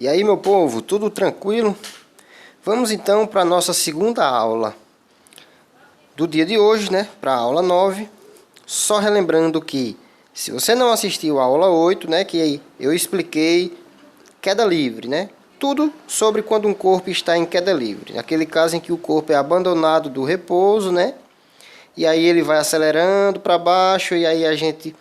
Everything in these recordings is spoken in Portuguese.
E aí, meu povo, tudo tranquilo? Vamos então para a nossa segunda aula do dia de hoje, né? Para a aula 9. Só relembrando que, se você não assistiu a aula 8, né? Que eu expliquei queda livre, né? Tudo sobre quando um corpo está em queda livre. Naquele caso em que o corpo é abandonado do repouso, né? E aí ele vai acelerando para baixo e aí a gente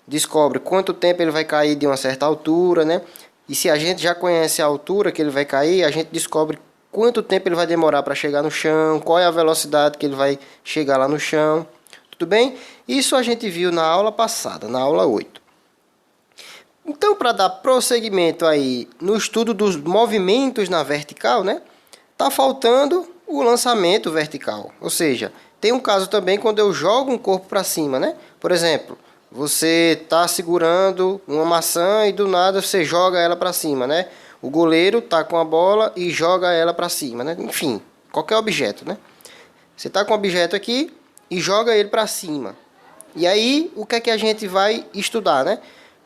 descobre quanto tempo ele vai cair de uma certa altura, né? E se a gente já conhece a altura que ele vai cair, a gente descobre quanto tempo ele vai demorar para chegar no chão, qual é a velocidade que ele vai chegar lá no chão. Tudo bem? Isso a gente viu na aula passada, na aula 8. Então, para dar prosseguimento aí no estudo dos movimentos na vertical, né? Tá faltando o lançamento vertical. Ou seja, tem um caso também quando eu jogo um corpo para cima, né? Por exemplo, você está segurando uma maçã e do nada você joga ela para cima, né? O goleiro está com a bola e joga ela para cima, né? Enfim, qualquer objeto, né? Você está com o objeto aqui e joga ele para cima. E aí, o que é que a gente vai estudar, né?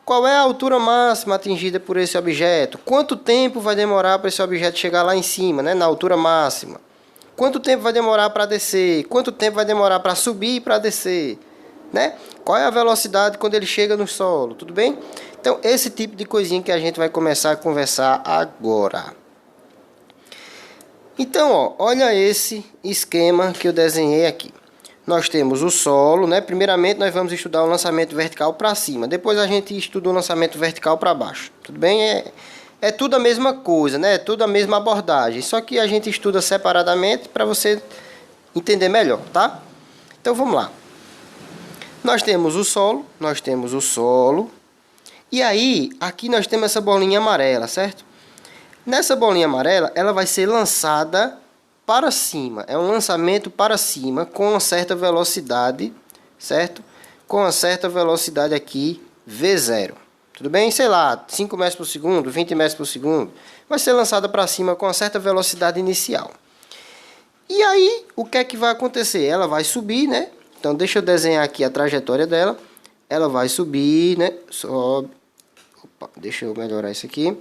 Qual é a altura máxima atingida por esse objeto? Quanto tempo vai demorar para esse objeto chegar lá em cima, né? Na altura máxima? Quanto tempo vai demorar para descer? Quanto tempo vai demorar para subir e para descer? Né? Qual é a velocidade quando ele chega no solo? Tudo bem? Então, esse tipo de coisinha que a gente vai começar a conversar agora. Então, ó, olha esse esquema que eu desenhei aqui. Nós temos o solo, né? Primeiramente, nós vamos estudar o lançamento vertical para cima. Depois a gente estuda o lançamento vertical para baixo. Tudo bem? É tudo a mesma coisa, né? É tudo a mesma abordagem. Só que a gente estuda separadamente para você entender melhor, tá? Então, vamos lá. Nós temos o solo. E aí, aqui nós temos essa bolinha amarela, certo? Nessa bolinha amarela, ela vai ser lançada para cima. É um lançamento para cima com uma certa velocidade, certo? Com uma certa velocidade aqui, V0. Tudo bem? Sei lá, 5 metros por segundo, 20 metros por segundo. Vai ser lançada para cima com uma certa velocidade inicial. E aí, o que é que vai acontecer? Ela vai subir, né? Então, deixa eu desenhar aqui a trajetória dela. Ela vai subir, né? Sobe. Opa, deixa eu melhorar isso aqui.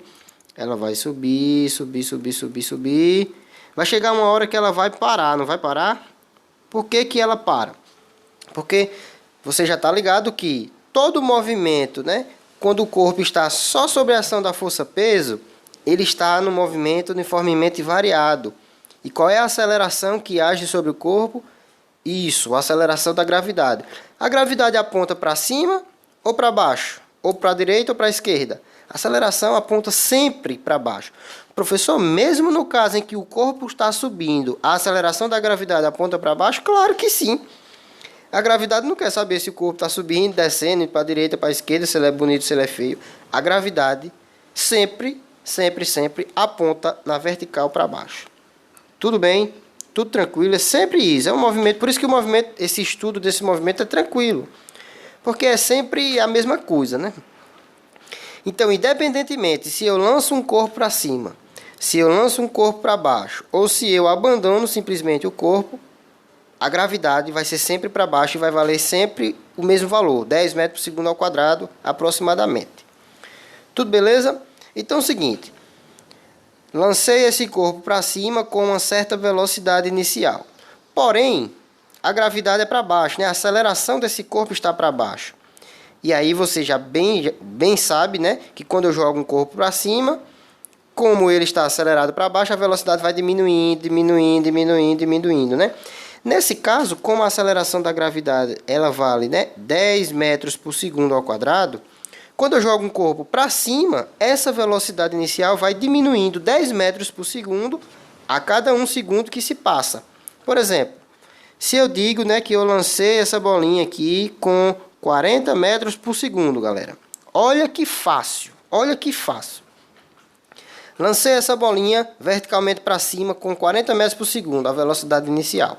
Ela vai subir, subir. Vai chegar uma hora que ela vai parar, não vai parar? Por que que ela para? Porque você já está ligado que todo movimento, né? Quando o corpo está só sob a ação da força-peso, ele está no movimento uniformemente variado. E qual é a aceleração que age sobre o corpo? Isso, a aceleração da gravidade. A gravidade aponta para cima ou para baixo? Ou para a direita ou para a esquerda? A aceleração aponta sempre para baixo. Professor, mesmo no caso em que o corpo está subindo, a aceleração da gravidade aponta para baixo? Claro que sim. A gravidade não quer saber se o corpo está subindo, descendo, para a direita, para a esquerda, se ele é bonito, se ele é feio. A gravidade sempre aponta na vertical para baixo. Tudo bem? Tudo tranquilo? É sempre isso. É um movimento. Por isso que o movimento, esse estudo desse movimento é tranquilo. Porque é sempre a mesma coisa, né? Então, independentemente se eu lanço um corpo para cima, se eu lanço um corpo para baixo, ou se eu abandono simplesmente o corpo, a gravidade vai ser sempre para baixo e vai valer sempre o mesmo valor, 10 metros por segundo ao quadrado, aproximadamente. Tudo beleza? Então é o seguinte, lancei esse corpo para cima com uma certa velocidade inicial. Porém, a gravidade é para baixo, né? A aceleração desse corpo está para baixo. E aí você já bem sabe, né, que quando eu jogo um corpo para cima, como ele está acelerado para baixo, a velocidade vai diminuindo, né? Nesse caso, como a aceleração da gravidade ela vale, né, 10 metros por segundo ao quadrado, quando eu jogo um corpo para cima, essa velocidade inicial vai diminuindo 10 metros por segundo a cada 1 segundo que se passa. Por exemplo, se eu digo, né, que eu lancei essa bolinha aqui com 40 metros por segundo, galera. Olha que fácil, olha que fácil. Lancei essa bolinha verticalmente para cima com 40 metros por segundo, a velocidade inicial.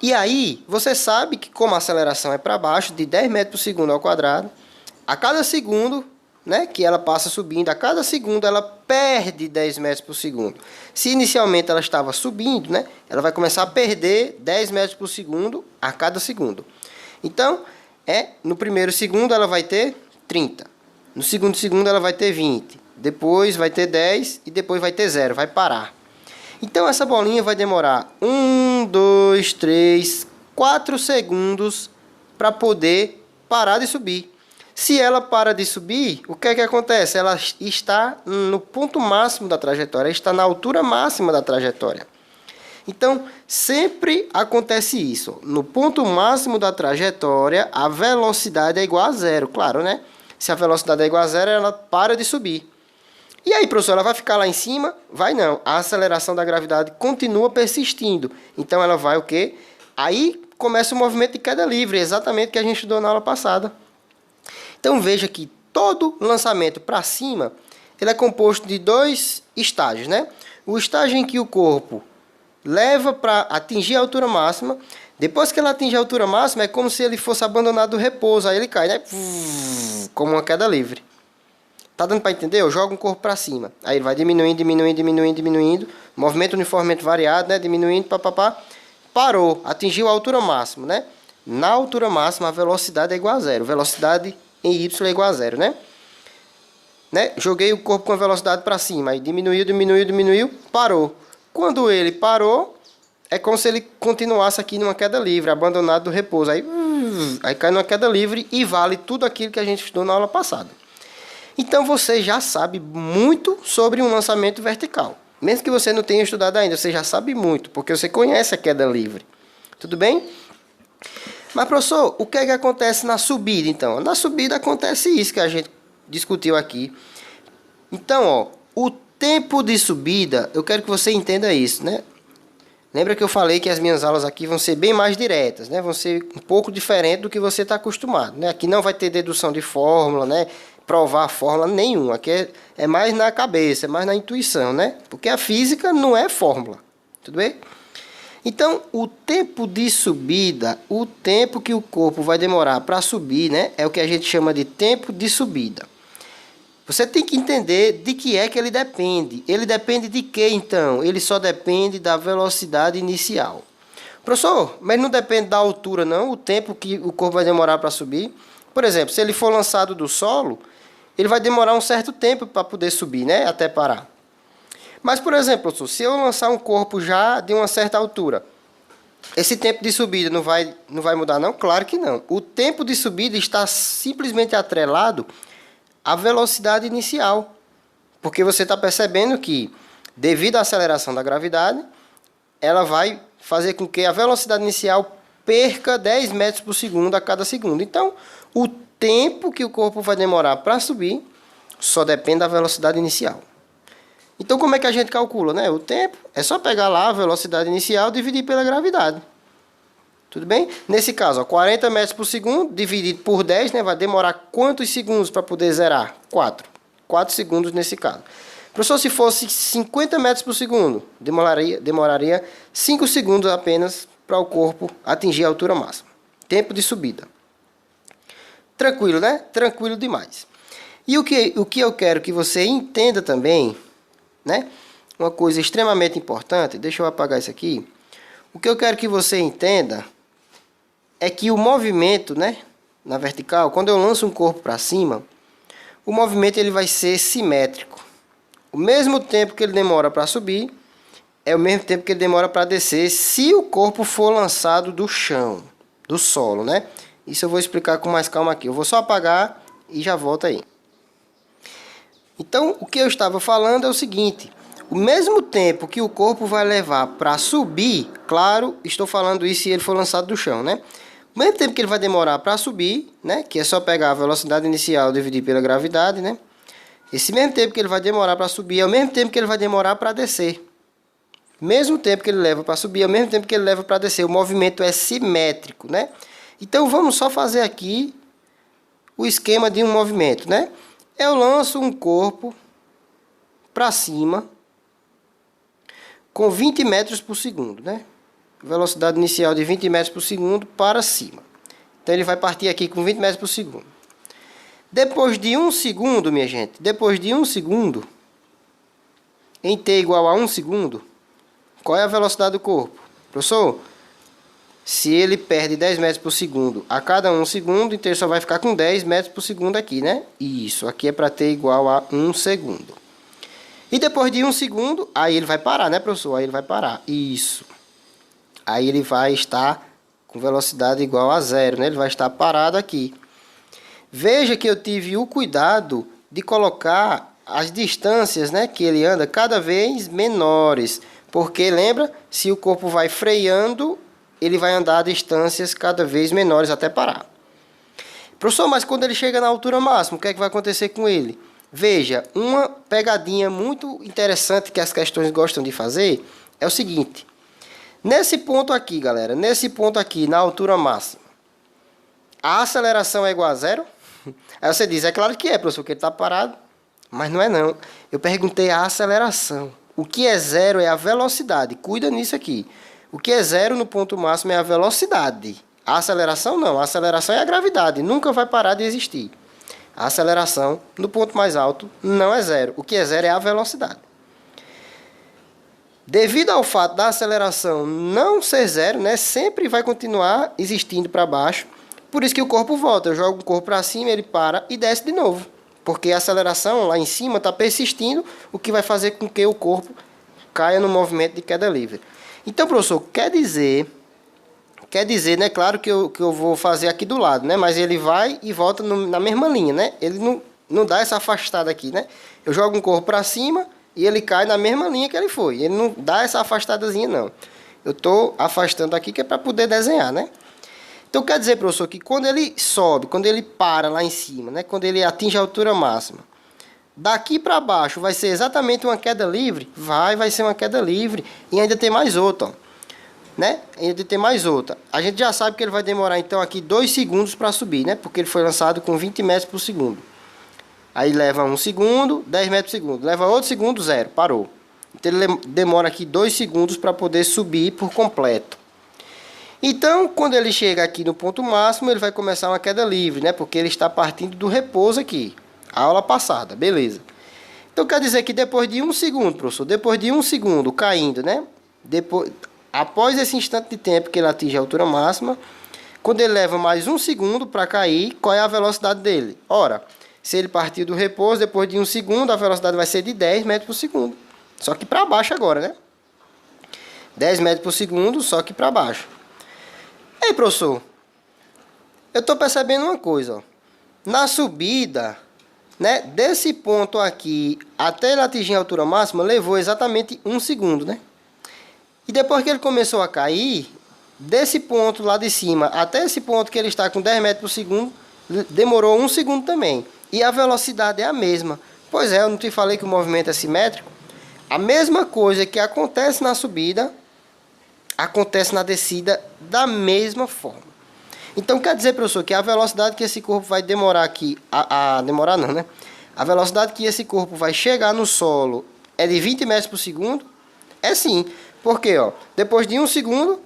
E aí, você sabe que como a aceleração é para baixo, de 10 metros por segundo ao quadrado, a cada segundo, né, que ela passa subindo, a cada segundo ela perde 10 metros por segundo. Se inicialmente ela estava subindo, né, ela vai começar a perder 10 metros por segundo a cada segundo. Então, no primeiro segundo ela vai ter 30. No segundo segundo ela vai ter 20. depois vai ter 10 e depois vai ter 0, vai parar. Então essa bolinha vai demorar 1, 2, 3, 4 segundos para poder parar de subir. Se ela para de subir, o que é que acontece? Ela está no ponto máximo da trajetória, está na altura máxima da trajetória. Então, sempre acontece isso. No ponto máximo da trajetória, a velocidade é igual a 0, claro, né? Se a velocidade é igual a 0, ela para de subir. E aí, professor, ela vai ficar lá em cima? Vai não. A aceleração da gravidade continua persistindo. Então, ela vai o quê? Aí começa o movimento de queda livre, exatamente o que a gente estudou na aula passada. Então, veja que todo lançamento para cima, ele é composto de 2 estágios, né? O estágio em que o corpo leva para atingir a altura máxima. Depois que ele atinge a altura máxima, é como se ele fosse abandonado do repouso. Aí ele cai, né? Como uma queda livre. Tá dando para entender? Eu jogo um corpo para cima. Aí ele vai diminuindo, diminuindo, diminuindo, diminuindo. Movimento uniformemente variado, né? Diminuindo, papapá. Parou. Atingiu a altura máxima, né? Na altura máxima, a velocidade é igual a 0. Velocidade em y é igual a 0, né? Joguei o corpo com a velocidade para cima. Aí diminuiu, diminuiu, diminuiu. Parou. Quando ele parou, é como se ele continuasse aqui numa queda livre, abandonado do repouso. Aí cai numa queda livre e vale tudo aquilo que a gente estudou na aula passada. Então você já sabe muito sobre um lançamento vertical. Mesmo que você não tenha estudado ainda, você já sabe muito, porque você conhece a queda livre. Tudo bem? Mas, professor, o que é que acontece na subida, então? Na subida acontece isso que a gente discutiu aqui. Então, ó, o tempo de subida, eu quero que você entenda isso, né? Lembra que eu falei que as minhas aulas aqui vão ser bem mais diretas, né? Vão ser um pouco diferente do que você está acostumado, né? Aqui não vai ter dedução de fórmula, né? Provar fórmula nenhuma. Aqui é mais na cabeça, é mais na intuição, né? Porque a física não é fórmula, tudo bem? Então, o tempo de subida, o tempo que o corpo vai demorar para subir, né? É o que a gente chama de tempo de subida. Você tem que entender de que é que ele depende. Ele depende de quê, então? Ele só depende da velocidade inicial. Professor, mas não depende da altura, não? O tempo que o corpo vai demorar para subir. Por exemplo, se ele for lançado do solo, ele vai demorar um certo tempo para poder subir, né? Até parar. Mas, por exemplo, professor, se eu lançar um corpo já de uma certa altura, esse tempo de subida não vai mudar, não? Claro que não. O tempo de subida está simplesmente atrelado a velocidade inicial, porque você está percebendo que, devido à aceleração da gravidade, ela vai fazer com que a velocidade inicial perca 10 metros por segundo a cada segundo. Então, o tempo que o corpo vai demorar para subir só depende da velocidade inicial. Então, como é que a gente calcula, né? O tempo é só pegar lá a velocidade inicial e dividir pela gravidade. Tudo bem? Nesse caso, ó, 40 metros por segundo dividido por 10, né, vai demorar quantos segundos para poder zerar? 4. 4 segundos nesse caso. Professor, se fosse 50 metros por segundo, demoraria 5 segundos apenas para o corpo atingir a altura máxima. Tempo de subida. Tranquilo, né? Tranquilo demais. E o que eu quero que você entenda também, né? Uma coisa extremamente importante, deixa eu apagar isso aqui. O que eu quero que você entenda é que o movimento, né, na vertical, quando eu lanço um corpo para cima, o movimento ele vai ser simétrico. O mesmo tempo que ele demora para subir é o mesmo tempo que ele demora para descer, se o corpo for lançado do chão, do solo, né? Isso eu vou explicar com mais calma aqui. Eu vou só apagar e já volto aí. Então, o que eu estava falando é o seguinte: o mesmo tempo que o corpo vai levar para subir, claro, estou falando isso se ele for lançado do chão, né? O mesmo tempo que ele vai demorar para subir, né? Que é só pegar a velocidade inicial e dividir pela gravidade, né? Esse mesmo tempo que ele vai demorar para subir é o mesmo tempo que ele vai demorar para descer. Mesmo tempo que ele leva para subir é o mesmo tempo que ele leva para descer. O movimento é simétrico, né? Então vamos só fazer aqui o esquema de um movimento, né? Eu lanço um corpo para cima com 20 metros por segundo, né? Velocidade inicial de 20 metros por segundo para cima. Então ele vai partir aqui com 20 metros por segundo. Depois de 1 segundo, minha gente, depois de 1 segundo, em t igual a 1 segundo, qual é a velocidade do corpo? Professor, Se ele perde 10 metros por segundo a cada 1 segundo, então ele só vai ficar com 10 metros por segundo aqui, né? Isso, aqui é para ter igual a 1 segundo. E depois de 1 segundo, aí ele vai parar, né, professor? Aí ele vai parar. Isso. Aí ele vai estar com velocidade igual a zero, né? Ele vai estar parado aqui. Veja que eu tive o cuidado de colocar as distâncias, né, que ele anda cada vez menores. Porque, lembra, se o corpo vai freando, ele vai andar a distâncias cada vez menores até parar. Professor, mas quando ele chega na altura máxima, o que é que vai acontecer com ele? Veja, uma pegadinha muito interessante que as questões gostam de fazer é o seguinte. Nesse ponto aqui, galera, nesse ponto aqui, na altura máxima, a aceleração é igual a zero? Aí você diz, é claro que é, professor, porque ele está parado. Mas não é não. Eu perguntei a aceleração. O que é zero é a velocidade. Cuida nisso aqui. O que é zero no ponto máximo é a velocidade. A aceleração não. A aceleração é a gravidade. Nunca vai parar de existir. A aceleração no ponto mais alto não é zero. O que é zero é a velocidade. Devido ao fato da aceleração não ser zero, né, sempre vai continuar existindo para baixo. Por isso que o corpo volta. Eu jogo o corpo para cima, ele para e desce de novo. Porque a aceleração lá em cima está persistindo, o que vai fazer com que o corpo caia no movimento de queda livre. Então, professor, quer dizer, né? Claro que eu vou fazer aqui do lado, né? Mas ele vai e volta na mesma linha, né? Ele não dá essa afastada aqui, né? Eu jogo um corpo para cima e ele cai na mesma linha que ele foi. Ele não dá essa afastadazinha, não. Eu estou afastando aqui que é para poder desenhar, né? Então, quer dizer, professor, que quando ele sobe, quando ele para lá em cima, né? Quando ele atinge a altura máxima, daqui para baixo vai ser exatamente uma queda livre? Vai ser uma queda livre. E ainda tem mais outra, ó, né? Ainda tem mais outra. A gente já sabe que ele vai demorar, então, aqui 2 segundos para subir, né? Porque ele foi lançado com 20 metros por segundo. Aí leva 1 segundo, 10 metros por segundo. Leva outro segundo, 0, parou. Então, ele demora aqui 2 segundos para poder subir por completo. Então, quando ele chega aqui no ponto máximo, ele vai começar uma queda livre, né? Porque ele está partindo do repouso aqui. A aula passada, beleza. Então, quer dizer que depois de 1 segundo, professor, depois de 1 segundo caindo, né? Após esse instante de tempo que ele atinge a altura máxima, quando ele leva mais 1 segundo para cair, qual é a velocidade dele? Ora, se ele partir do repouso, depois de 1 segundo, a velocidade vai ser de 10 metros por segundo. Só que para baixo agora, né? 10 metros por segundo, só que para baixo. Ei, professor, eu estou percebendo uma coisa, ó. Na subida, né, desse ponto aqui até ele atingir a altura máxima, levou exatamente 1 segundo, né? E depois que ele começou a cair, desse ponto lá de cima até esse ponto que ele está com 10 metros por segundo, demorou 1 segundo também. E a velocidade é a mesma. Pois é, eu não te falei que o movimento é simétrico? A mesma coisa que acontece na subida, acontece na descida da mesma forma. Então quer dizer, professor, que a velocidade que esse corpo vai demorar aqui, demorar não, né? A velocidade que esse corpo vai chegar no solo é de 20 metros por segundo? É sim, porque ó, depois de 1 segundo,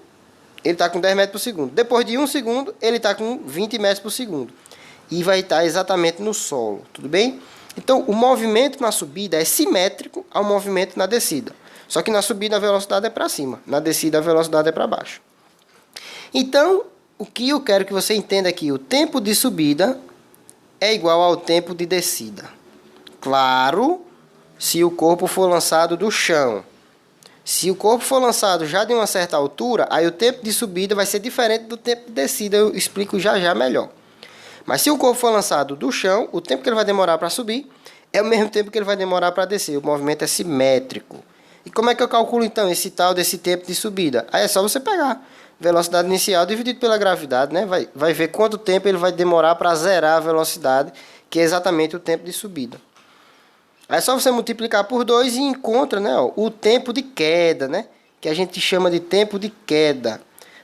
ele está com 10 metros por segundo. Depois de 1 segundo, ele está com 20 metros por segundo. E vai estar exatamente no solo, tudo bem? Então o movimento na subida é simétrico ao movimento na descida. Só que na subida a velocidade é para cima, na descida a velocidade é para baixo. Então, o que eu quero que você entenda aqui, o tempo de subida é igual ao tempo de descida. Claro, se o corpo for lançado do chão. Se o corpo for lançado já de uma certa altura, aí o tempo de subida vai ser diferente do tempo de descida, eu explico já já melhor. Mas se o corpo for lançado do chão, o tempo que ele vai demorar para subir é o mesmo tempo que ele vai demorar para descer. O movimento é simétrico. E como é que eu calculo então esse tal desse tempo de subida? Aí é só você pegar velocidade inicial dividido pela gravidade, né? Vai ver quanto tempo ele vai demorar para zerar a velocidade, que é exatamente o tempo de subida. Aí é só você multiplicar por 2 e encontra, né, ó, o tempo de queda, né? Que a gente chama de tempo de queda.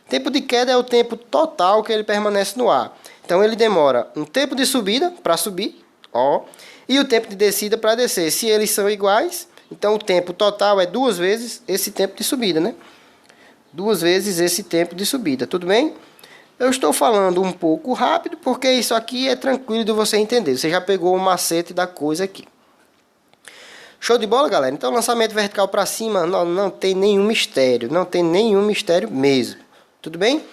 Tempo de queda é o tempo total que ele permanece no ar. Então ele demora um tempo de subida para subir, ó, e o tempo de descida para descer. Se eles são iguais, então o tempo total é 2 vezes esse tempo de subida, né? 2 vezes esse tempo de subida, tudo bem? Eu estou falando um pouco rápido, porque isso aqui é tranquilo de você entender. Você já pegou o macete da coisa aqui. Show de bola, galera? Então, lançamento vertical para cima não tem nenhum mistério. Não tem nenhum mistério mesmo. Tudo bem?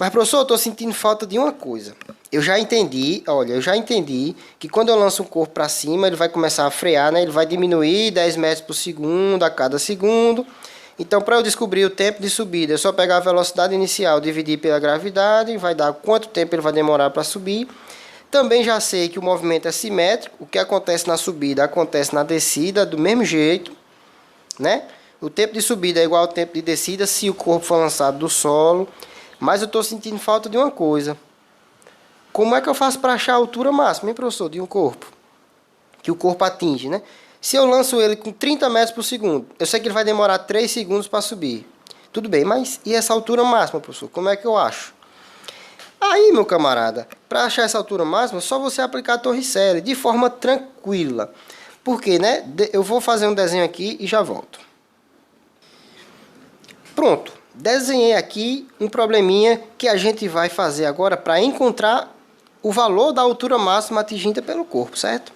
Mas, professor, eu estou sentindo falta de uma coisa. Eu já entendi, olha, eu já entendi que quando eu lanço um corpo para cima, ele vai começar a frear, né? Ele vai diminuir 10 metros por segundo a cada segundo. Então, para eu descobrir o tempo de subida, é só pegar a velocidade inicial, dividir pela gravidade, vai dar quanto tempo ele vai demorar para subir. Também já sei que o movimento é simétrico, o que acontece na subida acontece na descida do mesmo jeito, né? O tempo de subida é igual ao tempo de descida se o corpo for lançado do solo. Mas eu estou sentindo falta de uma coisa. Como é que eu faço para achar a altura máxima, hein, professor, de um corpo? Que o corpo atinge, né? Se eu lanço ele com 30 metros por segundo, eu sei que ele vai demorar 3 segundos para subir. Tudo bem, mas e essa altura máxima, professor? Como é que eu acho? Aí, meu camarada, para achar essa altura máxima, é só você aplicar a Torricelli de forma tranquila. Porque, né? Eu vou fazer um desenho aqui e já volto. Pronto. Desenhei aqui um probleminha que a gente vai fazer agora para encontrar o valor da altura máxima atingida pelo corpo, certo?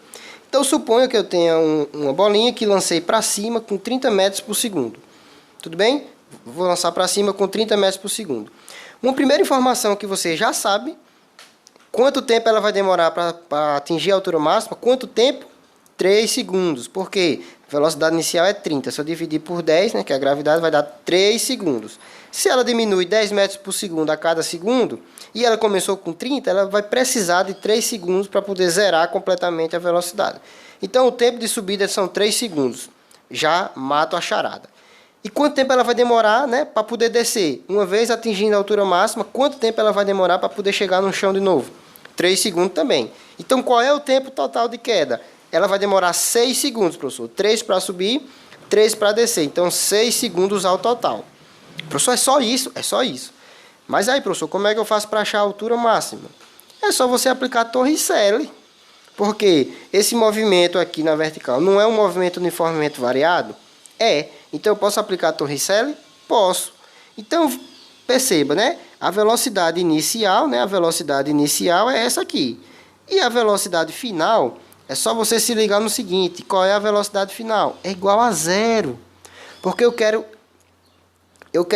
Então, suponha que eu tenha uma bolinha que lancei para cima com 30 metros por segundo. Tudo bem? Vou lançar para cima com 30 metros por segundo. Uma primeira informação que você já sabe, quanto tempo ela vai demorar para atingir a altura máxima? Quanto tempo? 3 segundos. Por quê? A velocidade inicial é 30. Se eu dividir por 10, né, que é a gravidade, vai dar 3 segundos. Se ela diminui 10 metros por segundo a cada segundo, e ela começou com 30, ela vai precisar de 3 segundos para poder zerar completamente a velocidade. Então, o tempo de subida são 3 segundos. Já mato a charada. E quanto tempo ela vai demorar, né, para poder descer? Uma vez atingindo a altura máxima, quanto tempo ela vai demorar para poder chegar no chão de novo? 3 segundos também. Então, qual é o tempo total de queda? Ela vai demorar 6 segundos, professor. 3 para subir, 3 para descer. Então, 6 segundos ao total. Professor, é só isso? É só isso. Mas aí, professor, como é que eu faço para achar a altura máxima? É só você aplicar a Torricelli. Porque esse movimento aqui na vertical não é um movimento uniformemente variado? É. Então, eu posso aplicar a Torricelli? Posso. Então, perceba, né? A velocidade inicial, né? A velocidade inicial é essa aqui. E a velocidade final... É só você se ligar no seguinte, qual é a velocidade final? É igual a zero. Porque eu quero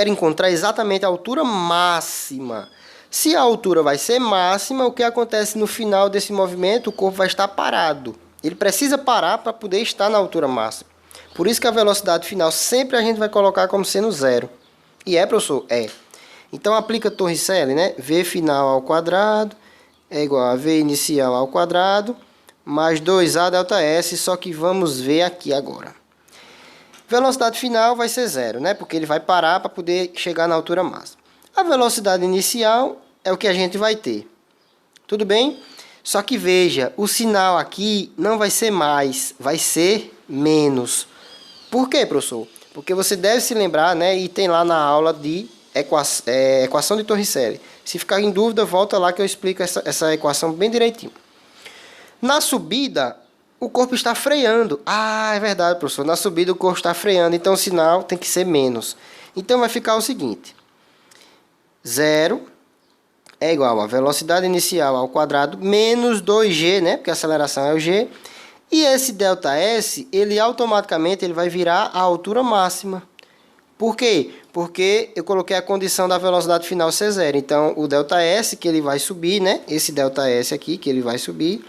encontrar exatamente a altura máxima. Se a altura vai ser máxima, o que acontece no final desse movimento? O corpo vai estar parado. Ele precisa parar para poder estar na altura máxima. Por isso que a velocidade final sempre a gente vai colocar como sendo zero. E é, professor? É. Então aplica Torricelli, né? V final ao quadrado é igual a V inicial ao quadrado mais 2A delta S, só que vamos ver aqui agora. Velocidade final vai ser zero, né? Porque ele vai parar para poder chegar na altura máxima. A velocidade inicial é o que a gente vai ter. Tudo bem? Só que veja, o sinal aqui não vai ser mais, vai ser menos. Por quê, professor? Porque você deve se lembrar, né? E tem lá na aula de equação de Torricelli. Se ficar em dúvida, volta lá que eu explico essa equação bem direitinho. Na subida, o corpo está freando. Ah, é verdade, professor. Na subida, o corpo está freando. Então, o sinal tem que ser menos. Então, vai ficar o seguinte. 0 é igual a velocidade inicial ao quadrado menos 2g, né? Porque a aceleração é o g. E esse ΔS, ele automaticamente vai virar a altura máxima. Por quê? Porque eu coloquei a condição da velocidade final ser zero. Então, o ΔS que ele vai subir, né? Esse ΔS aqui que ele vai subir...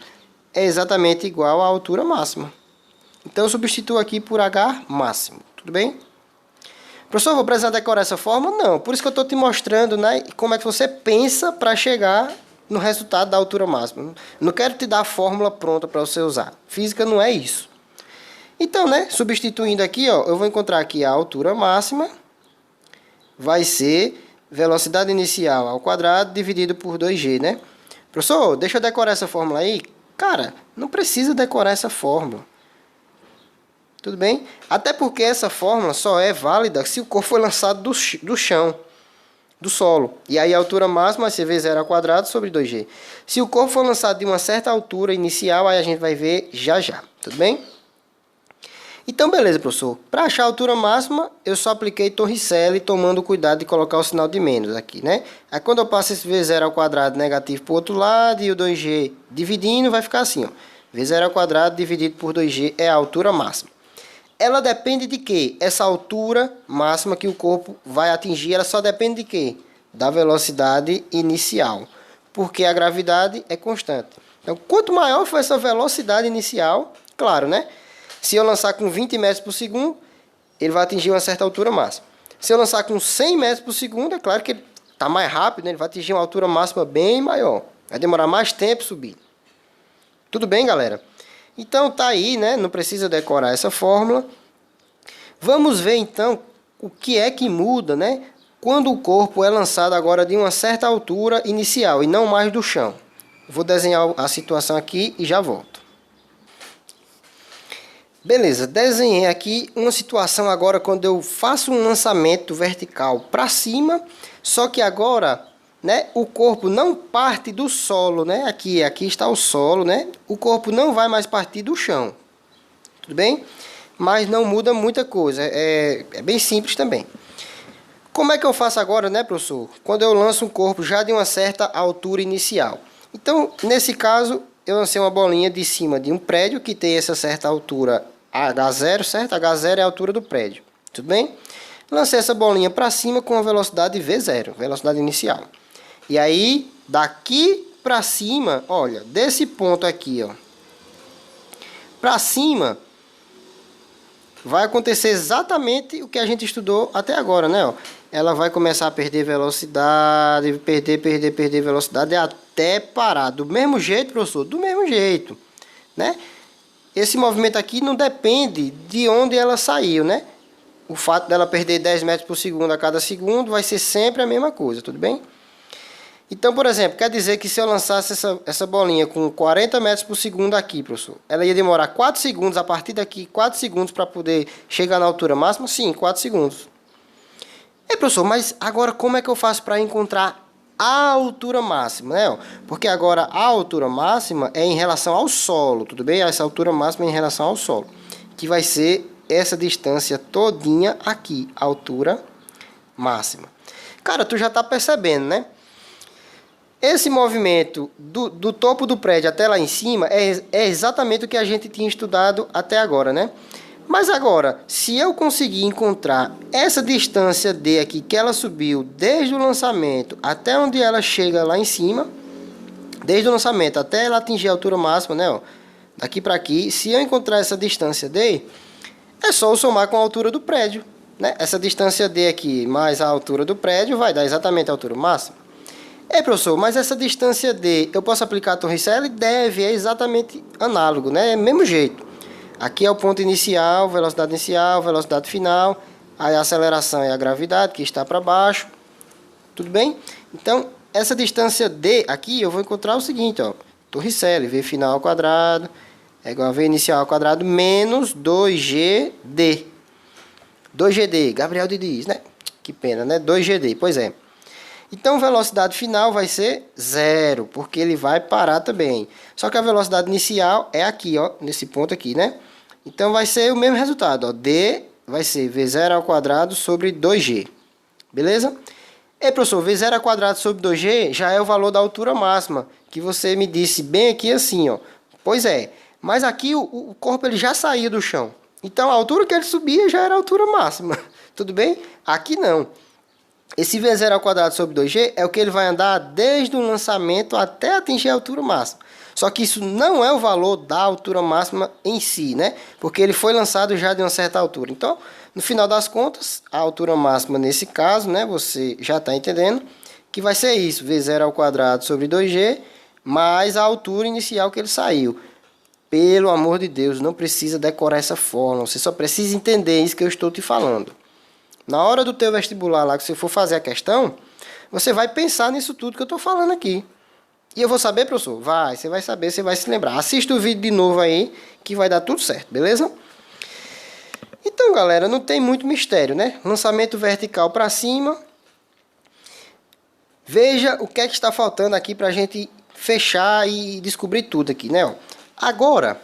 é exatamente igual à altura máxima. Então, eu substituo aqui por H máximo. Tudo bem? Professor, vou precisar decorar essa fórmula? Não. Por isso que eu estou te mostrando, né, como é que você pensa para chegar no resultado da altura máxima. Não quero te dar a fórmula pronta para você usar. Física não é isso. Então, né, substituindo aqui, ó, eu vou encontrar aqui a altura máxima. Vai ser velocidade inicial ao quadrado dividido por 2g, né? Professor, deixa eu decorar essa fórmula aí. Cara, não precisa decorar essa fórmula. Tudo bem? Até porque essa fórmula só é válida se o corpo foi lançado do chão, do solo. E aí a altura máxima vai ser V0 ao quadrado sobre 2g. Se o corpo for lançado de uma certa altura inicial, aí a gente vai ver já já. Tudo bem? Então, beleza, professor. Para achar a altura máxima, eu só apliquei Torricelli, tomando cuidado de colocar o sinal de menos aqui, né? Aí, quando eu passo esse V0 ao quadrado negativo para o outro lado e o 2g dividindo, vai ficar assim, ó. V0 ao quadrado dividido por 2g é a altura máxima. Ela depende de quê? Essa altura máxima que o corpo vai atingir, ela só depende de quê? da velocidade inicial, porque a gravidade é constante. Então, quanto maior for essa velocidade inicial, claro, né? Se eu lançar com 20 metros por segundo, ele vai atingir uma certa altura máxima. Se eu lançar com 100 metros por segundo, é claro que ele está mais rápido, né? Ele vai atingir uma altura máxima bem maior. Vai demorar mais tempo subir. Tudo bem, galera? Então, tá aí, né? Não precisa decorar essa fórmula. Vamos ver, então, o que é que muda, né? Quando o corpo é lançado agora de uma certa altura inicial e não mais do chão. Vou desenhar a situação aqui e já volto. Beleza, desenhei aqui uma situação agora quando eu faço um lançamento vertical para cima, só que agora, né, o corpo não parte do solo, né? Aqui está o solo, né? O corpo não vai mais partir do chão. Tudo bem? Mas não muda muita coisa, é bem simples também. Como é que eu faço agora, né, professor? Quando eu lanço um corpo já de uma certa altura inicial. Então, nesse caso, eu lancei uma bolinha de cima de um prédio que tem essa certa altura H0, certo? H0 é a altura do prédio, tudo bem? Lancei essa bolinha para cima com a velocidade V0, velocidade inicial. E aí, daqui para cima, olha, desse ponto aqui, ó, para cima, vai acontecer exatamente o que a gente estudou até agora, né? Ó, ela vai começar a perder velocidade, perder velocidade até parar. Do mesmo jeito, professor? Do mesmo jeito, né? Esse movimento aqui não depende de onde ela saiu, né? O fato dela perder 10 metros por segundo a cada segundo vai ser sempre a mesma coisa, tudo bem? Então, por exemplo, quer dizer que se eu lançasse essa bolinha com 40 metros por segundo aqui, professor, ela ia demorar 4 segundos, a partir daqui, 4 segundos para poder chegar na altura máxima? Sim, 4 segundos. E, professor, mas agora como é que eu faço para encontrar a altura máxima, né? Porque agora a altura máxima é em relação ao solo, tudo bem? Essa altura máxima é em relação ao solo, que vai ser essa distância todinha aqui, a altura máxima. Cara, tu já tá percebendo, né? Esse movimento do topo do prédio até lá em cima é exatamente o que a gente tinha estudado até agora, né? Mas agora, se eu conseguir encontrar essa distância D aqui, que ela subiu desde o lançamento até onde ela chega lá em cima, desde o lançamento até ela atingir a altura máxima, né? Ó, daqui para aqui, se eu encontrar essa distância D, é só eu somar com a altura do prédio, né? Essa distância D aqui mais a altura do prédio vai dar exatamente a altura máxima. É, professor, mas essa distância D, eu posso aplicar a Torricelli? Deve, é exatamente análogo, né? É o mesmo jeito. Aqui é o ponto inicial, velocidade final, aí a aceleração é a gravidade, que está para baixo. Tudo bem? Então, essa distância D aqui, eu vou encontrar o seguinte, ó. Torricelli, V final ao quadrado, é igual a V inicial ao quadrado, menos 2GD. 2GD, Gabriel diz, né? Que pena, né? 2GD, pois é. Então, velocidade final vai ser 0, porque ele vai parar também. Só que a velocidade inicial é aqui, ó, nesse ponto aqui, né? Então, vai ser o mesmo resultado, ó. D vai ser V0 ao quadrado sobre 2G. Beleza? E, professor, V0 ao quadrado sobre 2G já é o valor da altura máxima, que você me disse bem aqui assim, ó. Pois é, mas aqui o corpo ele já saiu do chão. Então, a altura que ele subia já era a altura máxima. Tudo bem? Aqui não. Esse V0 ao quadrado sobre 2G é o que ele vai andar desde o lançamento até atingir a altura máxima. Só que isso não é o valor da altura máxima em si, né? Porque ele foi lançado já de uma certa altura. Então, no final das contas, a altura máxima nesse caso, né? Você já está entendendo que vai ser isso. V0 ao quadrado sobre 2G mais a altura inicial que ele saiu. Pelo amor de Deus, não precisa decorar essa fórmula. Você só precisa entender isso que eu estou te falando. Na hora do teu vestibular lá, que você for fazer a questão, você vai pensar nisso tudo que eu estou falando aqui. E eu vou saber, professor? Vai, você vai saber, você vai se lembrar. Assista o vídeo de novo aí, que vai dar tudo certo, beleza? Então, galera, não tem muito mistério, né? Lançamento vertical para cima. Veja o que é que está faltando aqui para a gente fechar e descobrir tudo aqui, né? Agora,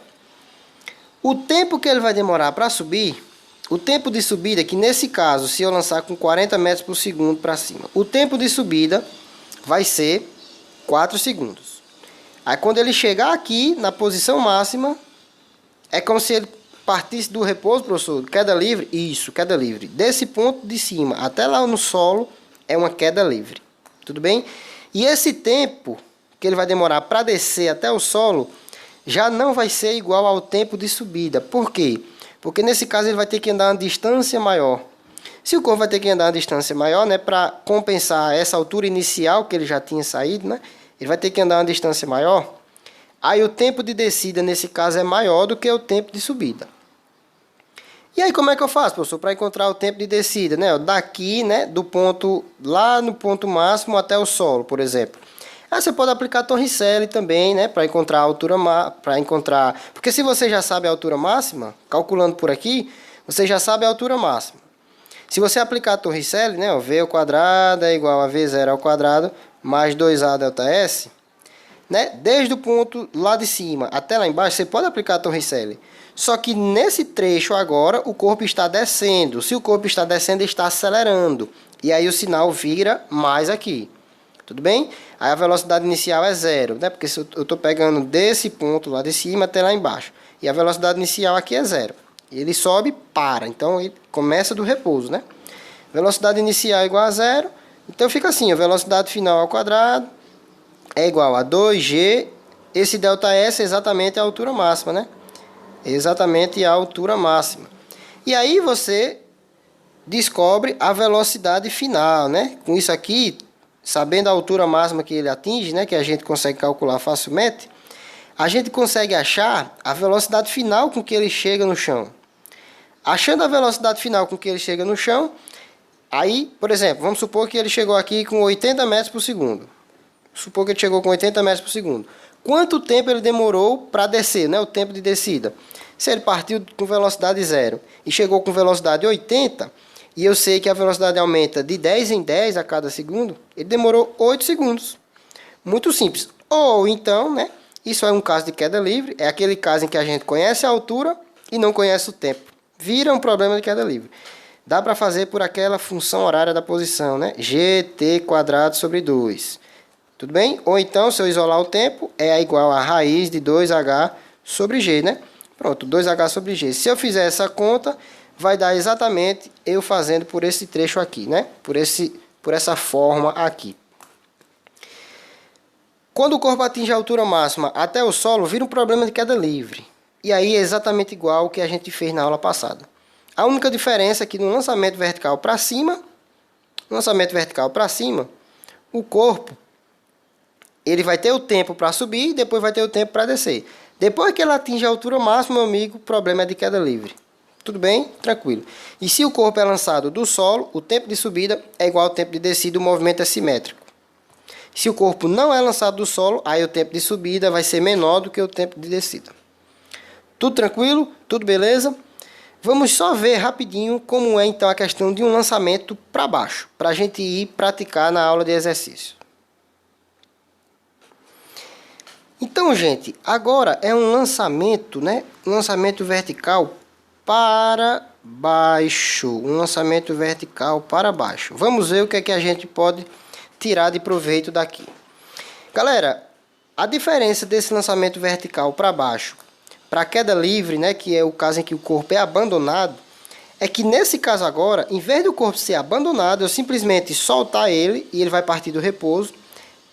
o tempo que ele vai demorar para subir... O tempo de subida, que nesse caso, se eu lançar com 40 metros por segundo para cima, o tempo de subida vai ser 4 segundos. Aí quando ele chegar aqui, na posição máxima, é como se ele partisse do repouso, professor, queda livre. Isso, queda livre. Desse ponto de cima até lá no solo, é uma queda livre. Tudo bem? E esse tempo que ele vai demorar para descer até o solo já não vai ser igual ao tempo de subida. Por quê? Porque nesse caso ele vai ter que andar uma distância maior. Se o corpo vai ter que andar uma distância maior, né, para compensar essa altura inicial que ele já tinha saído, né, ele vai ter que andar uma distância maior. Aí o tempo de descida nesse caso é maior do que o tempo de subida. E aí como é que eu faço, professor, para encontrar o tempo de descida, né? Daqui, né, do ponto lá no ponto máximo até o solo, por exemplo. Aí você pode aplicar Torricelli também, né, para encontrar a altura porque se você já sabe a altura máxima, calculando por aqui, você já sabe a altura máxima. Se você aplicar a Torricelli, né, V ao quadrado é igual a V0 ao quadrado mais 2A delta S, né, desde o ponto lá de cima até lá embaixo, você pode aplicar a Torricelli. Só que nesse trecho agora, o corpo está descendo. Se o corpo está descendo, ele está acelerando. E aí o sinal vira mais aqui. Tudo bem? Aí a velocidade inicial é 0, né? Porque se eu estou pegando desse ponto lá de cima até lá embaixo. E a velocidade inicial aqui é 0. Ele sobe e para. Então ele começa do repouso, né? Velocidade inicial é igual a 0. Então fica assim, a velocidade final ao quadrado é igual a 2g. Esse ΔS é exatamente a altura máxima, né? Exatamente a altura máxima. E aí você descobre a velocidade final, né? Com isso aqui, sabendo a altura máxima que ele atinge, né, que a gente consegue calcular facilmente, a gente consegue achar a velocidade final com que ele chega no chão. Achando a velocidade final com que ele chega no chão, aí, por exemplo, vamos supor que ele chegou aqui com 80 metros por segundo. Supor que ele chegou com 80 metros por segundo. Quanto tempo ele demorou para descer, né, o tempo de descida? Se ele partiu com velocidade 0 e chegou com velocidade 80, e eu sei que a velocidade aumenta de 10 em 10 a cada segundo, ele demorou 8 segundos. Muito simples. Ou então, né, isso é um caso de queda livre, é aquele caso em que a gente conhece a altura e não conhece o tempo. Vira um problema de queda livre. Dá para fazer por aquela função horária da posição, né? gt² sobre 2. Tudo bem? Ou então, se eu isolar o tempo, é igual a raiz de 2h sobre g, né? Pronto, 2h sobre g. Se eu fizer essa conta, vai dar exatamente eu fazendo por esse trecho aqui, né? Por essa forma aqui. Quando o corpo atinge a altura máxima até o solo, vira um problema de queda livre. E aí é exatamente igual ao que a gente fez na aula passada. A única diferença é que no lançamento vertical para cima, o corpo ele vai ter o tempo para subir e depois vai ter o tempo para descer. Depois que ele atinge a altura máxima, meu amigo, o problema é de queda livre. Tudo bem? Tranquilo. E se o corpo é lançado do solo, o tempo de subida é igual ao tempo de descida, o movimento é simétrico. Se o corpo não é lançado do solo, aí o tempo de subida vai ser menor do que o tempo de descida. Tudo tranquilo? Tudo beleza? Vamos só ver rapidinho como é então a questão de um lançamento para baixo, para a gente ir praticar na aula de exercício. Então, gente, agora é um lançamento, né? Um lançamento vertical para baixo. Um lançamento vertical para baixo. Vamos ver o que é que a gente pode tirar de proveito daqui. Galera, a diferença desse lançamento vertical para baixo para queda livre, né, que é o caso em que o corpo é abandonado, é que nesse caso agora, em vez do corpo ser abandonado, eu simplesmente soltar ele e ele vai partir do repouso.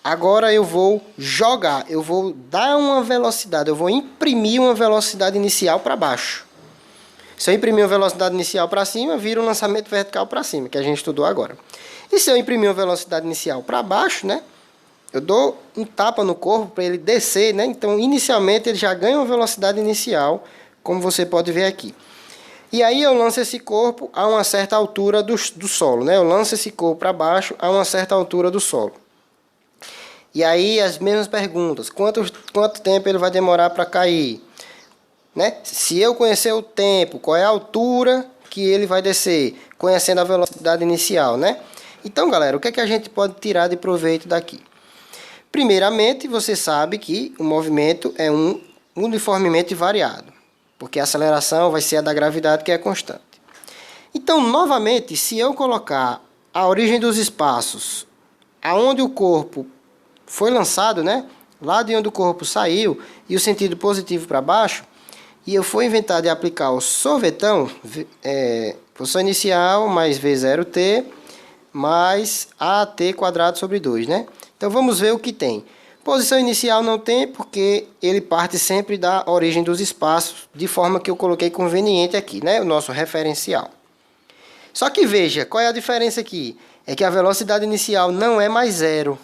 Agora eu vou jogar, eu vou dar uma velocidade, eu vou imprimir uma velocidade inicial para baixo. Se eu imprimir uma velocidade inicial para cima, vira um lançamento vertical para cima, que a gente estudou agora. E se eu imprimir uma velocidade inicial para baixo, né, eu dou um tapa no corpo para ele descer, né? Então, inicialmente, ele já ganha uma velocidade inicial, como você pode ver aqui. E aí eu lanço esse corpo a uma certa altura do solo, né? Eu lanço esse corpo para baixo a uma certa altura do solo. E aí as mesmas perguntas. Quanto tempo ele vai demorar para cair? Né? Se eu conhecer o tempo, qual é a altura que ele vai descer? Conhecendo a velocidade inicial, né? Então, galera, o que é que a gente pode tirar de proveito daqui? Primeiramente, você sabe que o movimento é uniformemente variado, porque a aceleração vai ser a da gravidade, que é constante. Então, novamente, se eu colocar a origem dos espaços aonde o corpo foi lançado, né, lá de onde o corpo saiu, e o sentido positivo para baixo, e eu for inventar de aplicar o sorvetão, posição inicial mais V0t, mais AT quadrado sobre 2, né? Então vamos ver o que tem. Posição inicial não tem, porque ele parte sempre da origem dos espaços, de forma que eu coloquei conveniente aqui, né? O nosso referencial. Só que veja, qual é a diferença aqui? É que a velocidade inicial não é mais zero,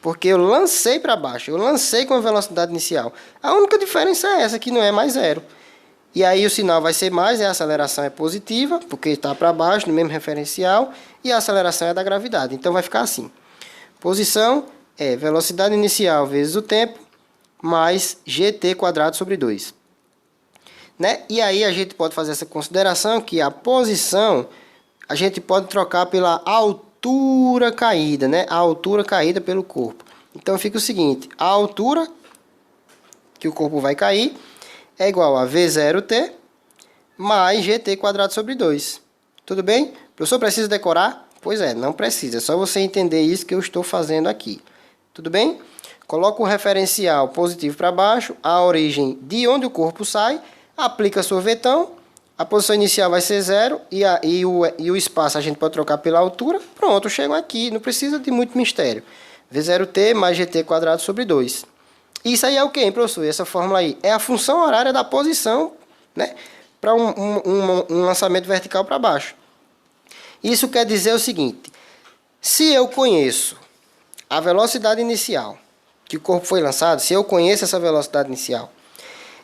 porque eu lancei para baixo, eu lancei com a velocidade inicial. A única diferença é essa, que não é mais zero. E aí o sinal vai ser mais, a aceleração é positiva, porque está para baixo, no mesmo referencial, e a aceleração é da gravidade. Então vai ficar assim. Posição é velocidade inicial vezes o tempo, mais gt quadrado sobre 2. Né? E aí a gente pode fazer essa consideração que a posição a gente pode trocar pela altura caída, né? A altura caída pelo corpo. Então fica o seguinte, a altura que o corpo vai cair é igual a V0t mais gt quadrado sobre 2. Tudo bem? O professor precisa decorar? Pois é, não precisa. É só você entender isso que eu estou fazendo aqui. Tudo bem? Coloca o referencial positivo para baixo, a origem de onde o corpo sai, aplica sorvetão, a posição inicial vai ser 0 e o espaço a gente pode trocar pela altura. Pronto, chego aqui, não precisa de muito mistério. V0t mais gt quadrado sobre 2. Isso aí é o que, hein, professor? Essa fórmula aí é a função horária da posição, né, para um lançamento vertical para baixo. Isso quer dizer o seguinte, se eu conheço a velocidade inicial que o corpo foi lançado, se eu conheço essa velocidade inicial,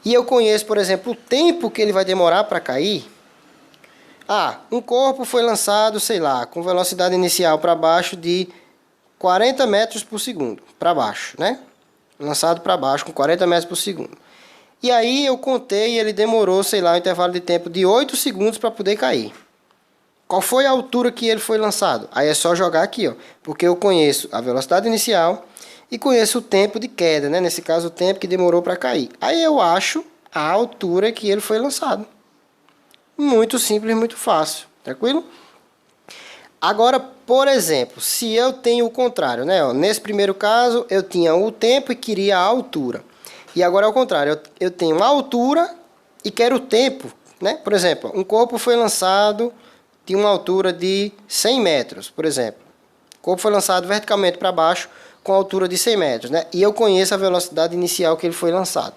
e eu conheço, por exemplo, o tempo que ele vai demorar para cair. Um corpo foi lançado, sei lá, com velocidade inicial para baixo de 40 metros por segundo. Para baixo, né? Lançado para baixo com 40 metros por segundo. E aí eu contei e ele demorou, sei lá, um intervalo de tempo de 8 segundos para poder cair. Qual foi a altura que ele foi lançado? Aí é só jogar aqui, ó, porque eu conheço a velocidade inicial e conheço o tempo de queda, né? Nesse caso, o tempo que demorou para cair. Aí eu acho a altura que ele foi lançado. Muito simples, muito fácil. Tranquilo? Agora, por exemplo, se eu tenho o contrário, né? Nesse primeiro caso, eu tinha o tempo e queria a altura. E agora é o contrário. Eu tenho a altura e quero o tempo, né? Por exemplo, um corpo foi lançado de uma altura de 100 metros, por exemplo. O corpo foi lançado verticalmente para baixo com altura de 100 metros, né? E eu conheço a velocidade inicial que ele foi lançado.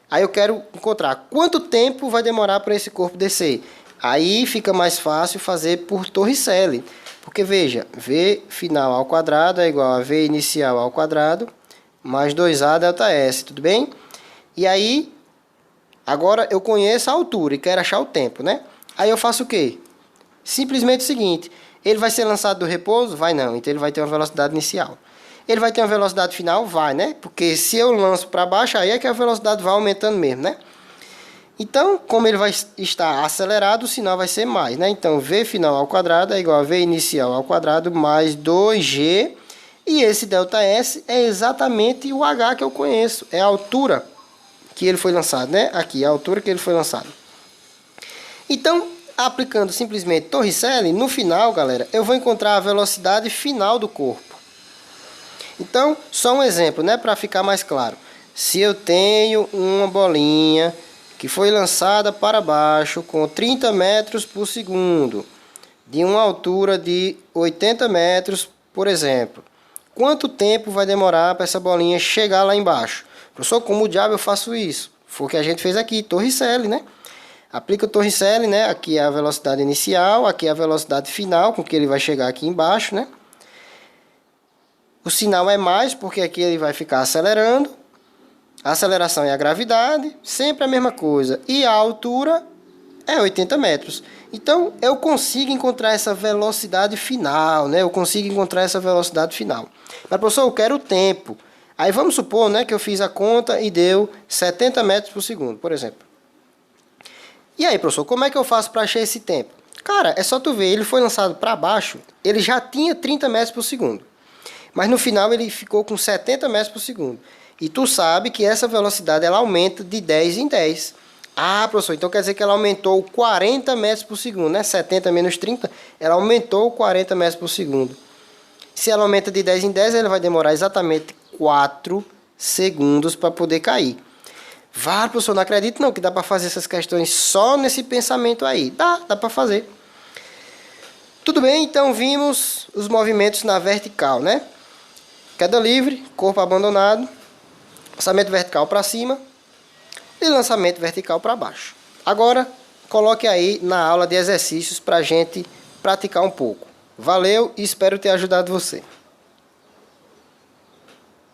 Aí eu quero encontrar quanto tempo vai demorar para esse corpo descer. Aí fica mais fácil fazer por Torricelli. Porque veja, V final ao quadrado é igual a V inicial ao quadrado mais 2A delta S, tudo bem? E aí, agora eu conheço a altura e quero achar o tempo, né? Aí eu faço o quê? Simplesmente o seguinte, ele vai ser lançado do repouso? Vai não, então ele vai ter uma velocidade inicial. Ele vai ter uma velocidade final? Vai, né? Porque se eu lanço para baixo, aí é que a velocidade vai aumentando mesmo, né? Então, como ele vai estar acelerado, o sinal vai ser mais, né? Então, V final ao quadrado é igual a V inicial ao quadrado mais 2G. E esse ΔS é exatamente o H que eu conheço. É a altura que ele foi lançado, né? Aqui, a altura que ele foi lançado. Então, aplicando simplesmente Torricelli, no final, galera, eu vou encontrar a velocidade final do corpo. Então, só um exemplo, né, para ficar mais claro. Se eu tenho uma bolinha que foi lançada para baixo com 30 metros por segundo, de uma altura de 80 metros, por exemplo, quanto tempo vai demorar para essa bolinha chegar lá embaixo? Professor, como o diabo eu faço isso? Foi o que a gente fez aqui, Torricelli, né? Aplica o Torricelli, né? Aqui é a velocidade inicial, aqui é a velocidade final, com que ele vai chegar aqui embaixo, né? O sinal é mais, porque aqui ele vai ficar acelerando. A aceleração é a gravidade, sempre a mesma coisa. E a altura é 80 metros. Então, eu consigo encontrar essa velocidade final, né? Eu consigo encontrar essa velocidade final. Mas, professor, eu quero o tempo. Aí, vamos supor, né, que eu fiz a conta e deu 70 metros por segundo, por exemplo. E aí, professor, como é que eu faço para achar esse tempo? Cara, é só tu ver, ele foi lançado para baixo, ele já tinha 30 metros por segundo. Mas no final ele ficou com 70 metros por segundo. E tu sabe que essa velocidade ela aumenta de 10 em 10. Ah, professor, então quer dizer que ela aumentou 40 metros por segundo, né? 70 menos 30, ela aumentou 40 metros por segundo. Se ela aumenta de 10 em 10, ela vai demorar exatamente 4 segundos para poder cair. Vá, professor, não acredito não que dá para fazer essas questões só nesse pensamento aí. Dá para fazer. Tudo bem, então vimos os movimentos na vertical, né? Queda livre, corpo abandonado, lançamento vertical para cima e lançamento vertical para baixo. Agora, coloque aí na aula de exercícios para a gente praticar um pouco. Valeu e espero ter ajudado você.